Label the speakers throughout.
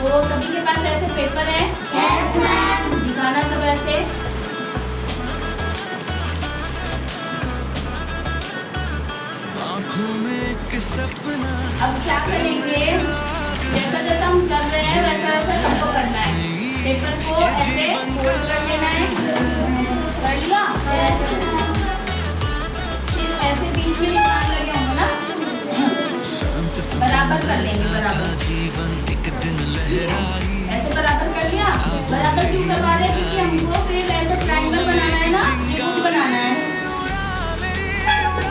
Speaker 1: तो सभी के पास ऐसे पेपर है?
Speaker 2: Yes ma'am.
Speaker 1: दिखाना सब ऐसे।
Speaker 3: आँखों में एक सपना।
Speaker 1: अब क्या करेंगे, जैसा जैसा हम कर रहे हैं वैसा वैसा सबको करना है। पेपर को ऐसे फोल्ड कर लेना है, कर लिया? फिर ऐसे बीच में निशान लगे होंगे ना, बराबर कर लेंगे, बराबर ऐसे बराबर कर लिया। बराबर क्यों करवा रहे हैं, क्योंकि हमको फिर ऐसे ट्रायंगल बनाना है ना, त्रिभुज बनाना है।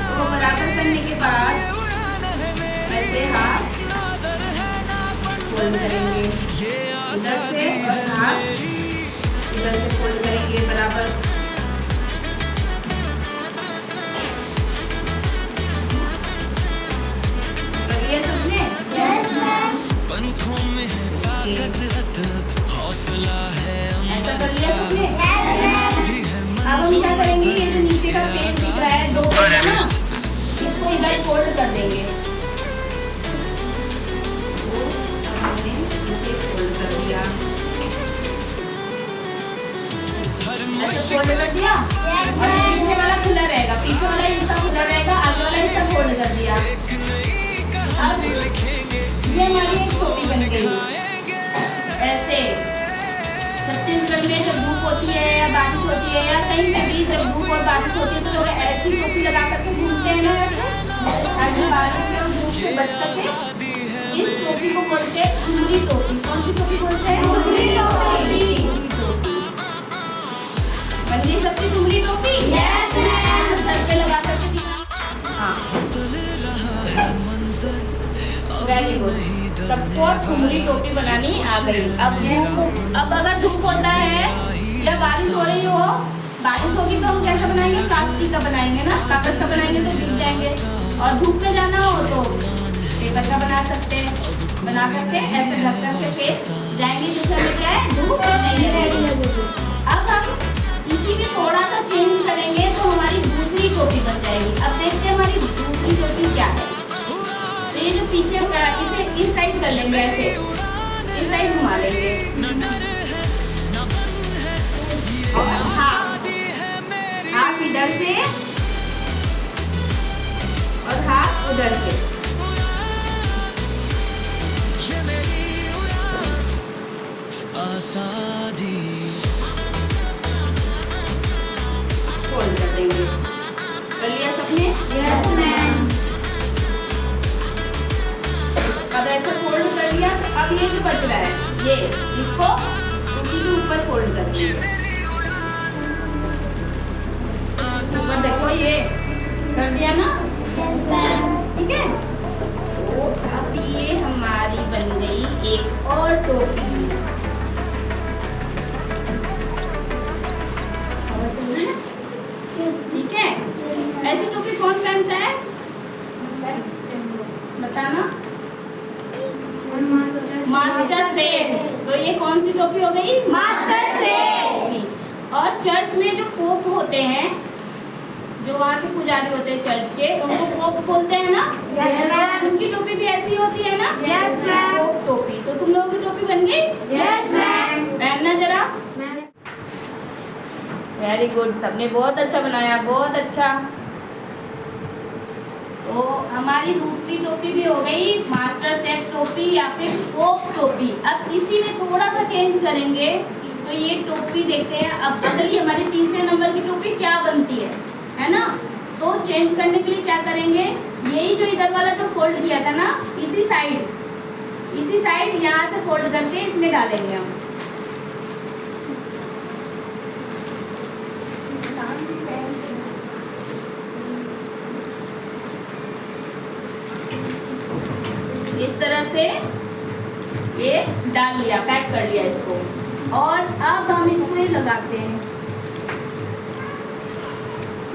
Speaker 1: तो बराबर करने के बाद ऐसे हाथ फोल्ड करेंगे इधर से और हाथ इधर से फोल्ड करेंगे बराबर। करिए सबने?
Speaker 2: Yes ma'am.
Speaker 3: पंखों में है ताकत, अदब, हौसला है।
Speaker 1: ऐसा कर लिया सबने?
Speaker 2: Yes ma'am.
Speaker 1: अब हम क्या करेंगे, ये जो नीचे का पेज दिख रहा है, दो पेज है ना, इसको इधर फोल्ड कर देंगे। तो हमने इसे फोल्ड कर दिया, ऐसे फोल्ड कर दिया।
Speaker 2: यस
Speaker 1: और
Speaker 2: मैम।
Speaker 1: पीछे वाला खुला रहेगा, पीछे वाला हिस्सा खुला रहेगा, आगे वाला हिस्सा फोल्ड कर दिया। अब ये हमारी एक टोपी बन गई। ऐसे छत्तीसगढ़ में जब धूप होती है या बारिश होती है या कहीं पे भी जब धूप और बारिश होती है तो लोग ऐसी टोपी लगा करके घूमते हैं ना, ऐसे ताकि बारिश में और धूप से बच सके। इस टोपी को बोलते हैं ठुमरी टोपी। कौन सी टोपी बोलते हैं?
Speaker 2: ठुमरी टोपी।
Speaker 1: बन गई सबकी ठुमरी टोपी?
Speaker 2: Yes ma'am.
Speaker 1: सर पे लगा करके दिखा। हाँ, वेरी गुड। सबको ठुमरी टोपी बनानी आ गई। अब अगर धूप होता है या बारिश हो रही हो, बारिश होगी तो हम कैसा बनाएंगे, प्लास्टिक का बनाएंगे ना, कागज का बनाएंगे तो गिर जाएंगे। और धूप में जाना हो तो पेपर का बना सकते हैं, बना करके ऐसे ढक करके फेस जाएंगे, जिससे हमें क्या है, धूप नहीं लगेगी। अब हम इसी में थोड़ा सा चेंज करेंगे तो हमारी दूसरी टोपी बन जाएगी। अब देखते हैं हमारी दूसरी टोपी क्या है। तो ये जो पीछे इसे इस साइड कर लेंगे, ऐसे इस साइड घुमा लेंगे और हाथ इधर से और हाथ उधर से।
Speaker 3: आसादी
Speaker 1: फोल्ड कर देंगे। कर लिया सबने?
Speaker 2: Yes ma'am.
Speaker 1: अब ऐसे फोल्ड कर लिया तो अब ये जो बच रहा है, ये इसको उसी के ऊपर फोल्ड कर देंगे। ऊपर देखो, ये कर दिया ना?
Speaker 2: Yes ma'am.
Speaker 1: ठीक है। तो अब ये हमारी बन गई एक और टोपी। ठीक है। ऐसी टोपी कौन पहनता है, बताना? Master chef. तो ये कौन सी टोपी हो गई?
Speaker 2: Master chef.
Speaker 1: और चर्च में जो पोप होते हैं, जो वहाँ के पुजारी होते हैं चर्च के, उनको पोप बोलते हैं ना?
Speaker 2: Yes, ma'am.
Speaker 1: उनकी टोपी भी ऐसी होती है ना?
Speaker 2: Yes, ma'am.
Speaker 1: पोप टोपी। तो तुम लोगों की टोपी बन गई?
Speaker 2: Yes ma'am.
Speaker 1: पहनना जरा। वेरी गुड, सबने बहुत अच्छा बनाया, बहुत अच्छा। तो हमारी दूसरी टोपी भी हो गई मास्टर शेफ टोपी या फिर पोप टोपी। अब इसी में थोड़ा सा चेंज करेंगे। तो ये टोपी देखते हैं अब अगर ये हमारी तीसरे नंबर की टोपी क्या बनती है ना? तो चेंज करने के लिए क्या करेंगे, यही जो इधर वाला जो फोल्ड किया था ना, इसी साइड यहाँ से फोल्ड करके इसमें डालेंगे हम। इस तरह से ये डाल लिया, पैक कर लिया इसको। और अब हम इसमें लगाते हैं।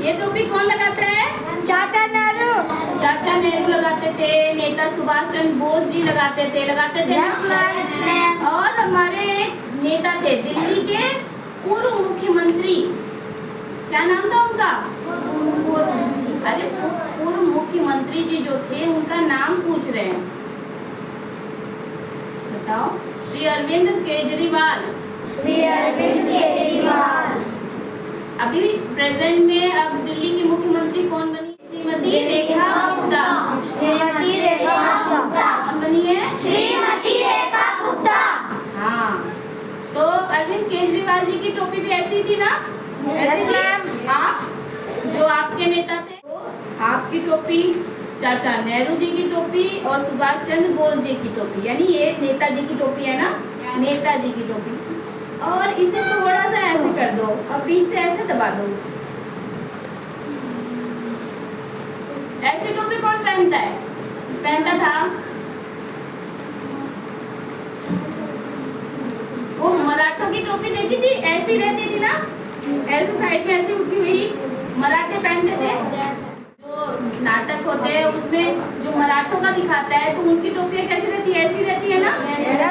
Speaker 1: ये टोपी कौन लगाता है?
Speaker 2: चाचा नेहरू।
Speaker 1: चाचा नेहरू लगाते थे, नेता सुभाष चंद्र बोस जी लगाते थे
Speaker 2: यस मैम।
Speaker 1: और हमारे नेता थे दिल्ली के पूर्व मुख्यमंत्री, क्या नाम था उनका? अरे पूर्व मुख्यमंत्री जी जो थे उनका नाम पूछ रहे हैं, बताओ। श्री अरविंद केजरीवाल।
Speaker 2: श्री अरविंद केजरीवाल।
Speaker 1: अभी प्रेजेंट में अब दिल्ली की मुख्यमंत्री कौन बनी? श्रीमती रेखा गुप्ता।
Speaker 2: श्रीमती रेखा गुप्ता।
Speaker 1: कौन बनी है?
Speaker 2: श्रीमती रेखा गुप्ता।
Speaker 1: हाँ, तो अरविंद केजरीवाल जी की टोपी भी ऐसी थी ना?
Speaker 2: Yes, ma'am.
Speaker 1: आप जो आपके नेता थे, तो आपकी टोपी, चाचा नेहरू जी की टोपी और सुभाष चंद्र बोस जी की टोपी, यानी ये नेताजी की टोपी है ना? नेताजी की टोपी। और इसे थोड़ा सा ऐसे कर दो और बीच से ऐसे दबा दो। ऐसी टोपी कौन पहनता है? पहनता था वो मराठों की टोपी देखी थी, ऐसी रहती थी ना, ऐसे साइड में ऐसी उठी हुई मराठे पहनते थे। जो नाटक होते हैं उसमें जो मराठों का दिखाता है तो उनकी टोपियाँ कैसी रहती है? ऐसी रहती है ना?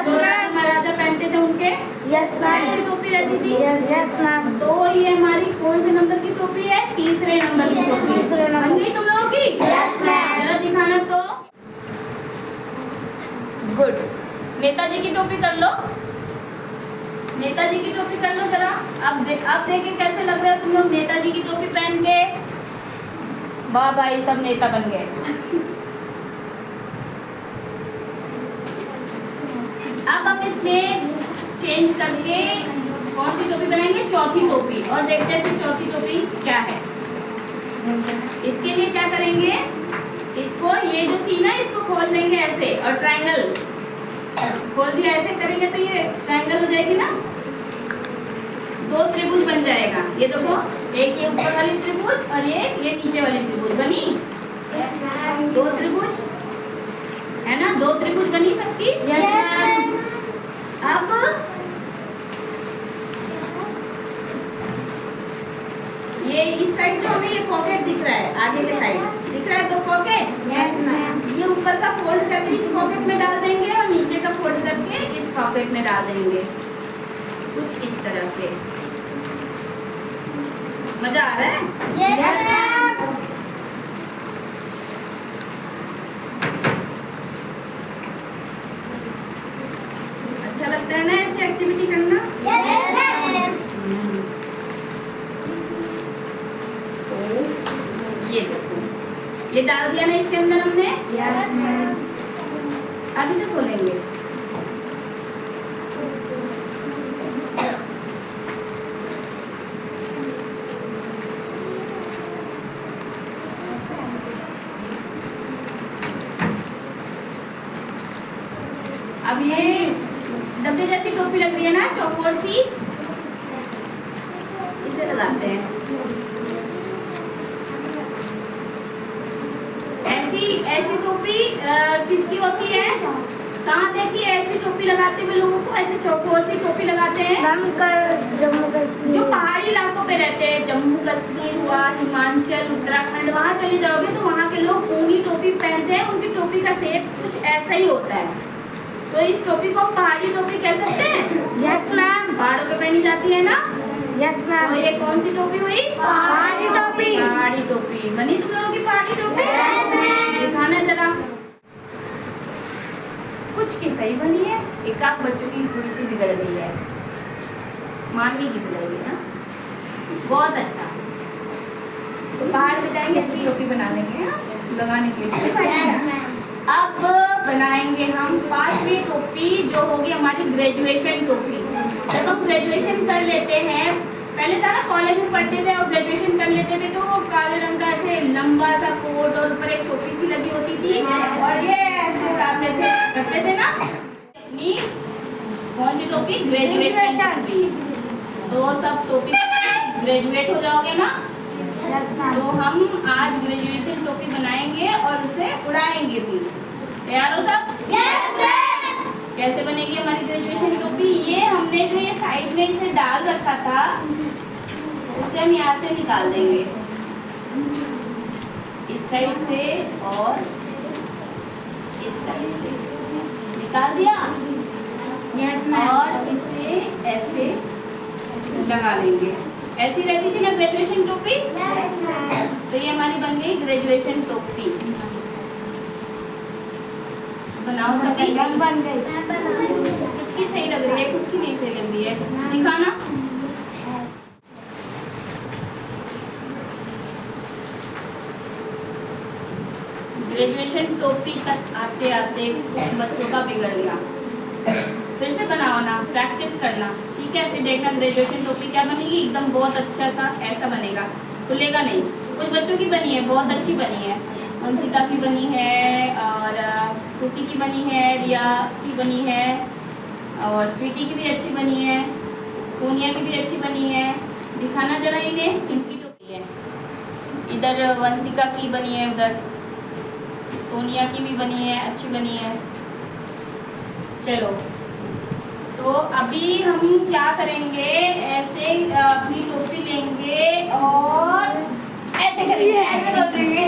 Speaker 1: जो राजा महाराजा पहनते थे उनके
Speaker 2: Yes, ma'am.
Speaker 1: ऐसी टोपी रहती थी।
Speaker 2: Yes, ma'am.
Speaker 1: तो ये हमारी कौन से नंबर की टोपी है? तीसरे नंबर की टोपी।
Speaker 2: तीसरे नंबर।
Speaker 1: बन गई तुम लोगों की?
Speaker 2: Yes, ma'am.
Speaker 1: जरा दिखाना तो। गुड। नेताजी की टोपी कर लो, नेताजी की टोपी कर लो जरा। अब देखें कैसे लग रहे हो तुम लोग नेताजी की टोपी पहन के। वाह भाई, सब नेता बन गए। अब हम इसमें चेंज करके कौन सी टोपी बनाएंगे? चौथी टोपी। और देखते हैं फिर चौथी टोपी क्या है। इसके लिए क्या करेंगे? इसको, ये जो थी ना, इसको खोल देंगे ऐसे और ट्रायंगल खोल दिया, ऐसे करेंगे तो ये ट्रायंगल हो जाएगी ना, दो त्रिभुज बन जाएगा। ये देखो, एक ये ऊपर वाली त्रिभुज और एक ये नीचे वाली त्रिभुज बनी। दो त्रिभुज है ना? दो त्रिभुज बनी सबकी। अब ये इस साइड जो हमें ये पॉकेट दिख रहा है, आगे के साइड दिख रहा है दो पॉकेट। ये ऊपर का फोल्ड करके इस पॉकेट में डाल देंगे और नीचे का फोल्ड करके इस पॉकेट में डाल देंगे, कुछ इस तरह से। मजा आ रहा है?
Speaker 2: Yes, ma'am.
Speaker 1: अच्छा लगता है ना ऐसी एक्टिविटी करना?
Speaker 2: Yes, ma'am.
Speaker 1: तो ये देखो, ये डाल दिया ना इसके अंदर हमने।
Speaker 2: Yes, ma'am.
Speaker 1: अब इसे खोलेंगे। अब ये डब्बे जैसी टोपी लग रही है ना, चौकोर सी, इसे लगाते हैं। ऐसी टोपी किसकी होती है? कहाँ देखिए ऐसी टोपी लगाते हुए लोगों को, ऐसे चौकोर सी टोपी लगाते हैं।
Speaker 2: मैम जम्मू कश्मीर,
Speaker 1: जो पहाड़ी इलाकों पे रहते हैं, जम्मू कश्मीर हुआ, हिमाचल, उत्तराखंड, वहाँ चले जाओगे तो वहाँ के लोग ऊनी टोपी पहनते हैं। उनकी टोपी का शेप कुछ ऐसा ही होता है। तो इस टोपी को पहाड़ी टोपी कह सकते हैं।
Speaker 2: Yes, ma'am.
Speaker 1: पहाड़ों पे पहनी जाती है ना?
Speaker 2: Yes, ma'am.
Speaker 1: तो ये कौन सी टोपी हुई?
Speaker 2: पहाड़ी टोपी।
Speaker 1: पहाड़ी टोपी बनी तुम लोगों की पहाड़ी टोपी? दिखाना जरा। कुछ की सही बनी है, एक आध बच्चों की थोड़ी सी बिगड़ गई है, मानवी की बिगड़ गई ना। बहुत अच्छा। तो पहाड़ पे जाएंगे ऐसी टोपी बना लेंगे हाँ? लगाने के लिए। अब बनाएंगे हम पांचवी टोपी, जो होगी हमारी ग्रेजुएशन टोपी। जब हम ग्रेजुएशन कर लेते हैं, पहले था ना कॉलेज में पढ़ते थे और ग्रेजुएशन कर लेते थे तो वो काले रंग का ऐसे लंबा सा कोट और ऊपर एक टोपी सी लगी होती थी और ये ऐसे उड़ाते थे, करते थे ना। कौन सी टोपी? ग्रेजुएशन टोपी। तो सब टोपी ग्रेजुएट हो जाओगे ना?
Speaker 2: Yes, ma'am.
Speaker 1: तो हम आज ग्रेजुएशन टोपी बनाएंगे और उसे उड़ाएंगे भी। तैयार हो सब?
Speaker 2: Yes, ma'am.
Speaker 1: कैसे बनेगी हमारी ग्रेजुएशन टोपी? ये हमने जो ये साइड में इसे डाल रखा था, उसे हम यहाँ से निकाल देंगे, इस साइड से और इस साइड से निकाल दिया।
Speaker 2: Yes, ma'am.
Speaker 1: और इसे ऐसे लगा लेंगे। ऐसी रहती थी ना ग्रेजुएशन टोपी?
Speaker 2: Yes, ma'am.
Speaker 1: तो ये हमारी बन गई ग्रेजुएशन टोपी। बनाओ सभी।
Speaker 2: बन गई।
Speaker 1: कुछ की सही आते आते कुछ बच्चों का बिगड़ गया। फिर से बनाओ ना, प्रैक्टिस करना, ठीक है। फिर देखना ग्रेजुएशन टोपी क्या बनेगी, एकदम बहुत अच्छा सा ऐसा बनेगा, खुलेगा नहीं। कुछ बच्चों की बनी है, बहुत अच्छी बनी है, अंशिका की बनी है, और खुशी की बनी है, रिया की बनी है, और स्वीटी की भी अच्छी बनी है, सोनिया की भी अच्छी बनी है। दिखाना जरा इन्हें, इनकी टोपी है। इधर वंशिका की बनी है, उधर सोनिया की भी बनी है, अच्छी बनी है। चलो, तो अभी हम क्या करेंगे, ऐसे अपनी टोपी लेंगे और ऐसे करेंगे, ऐसे कर देंगे।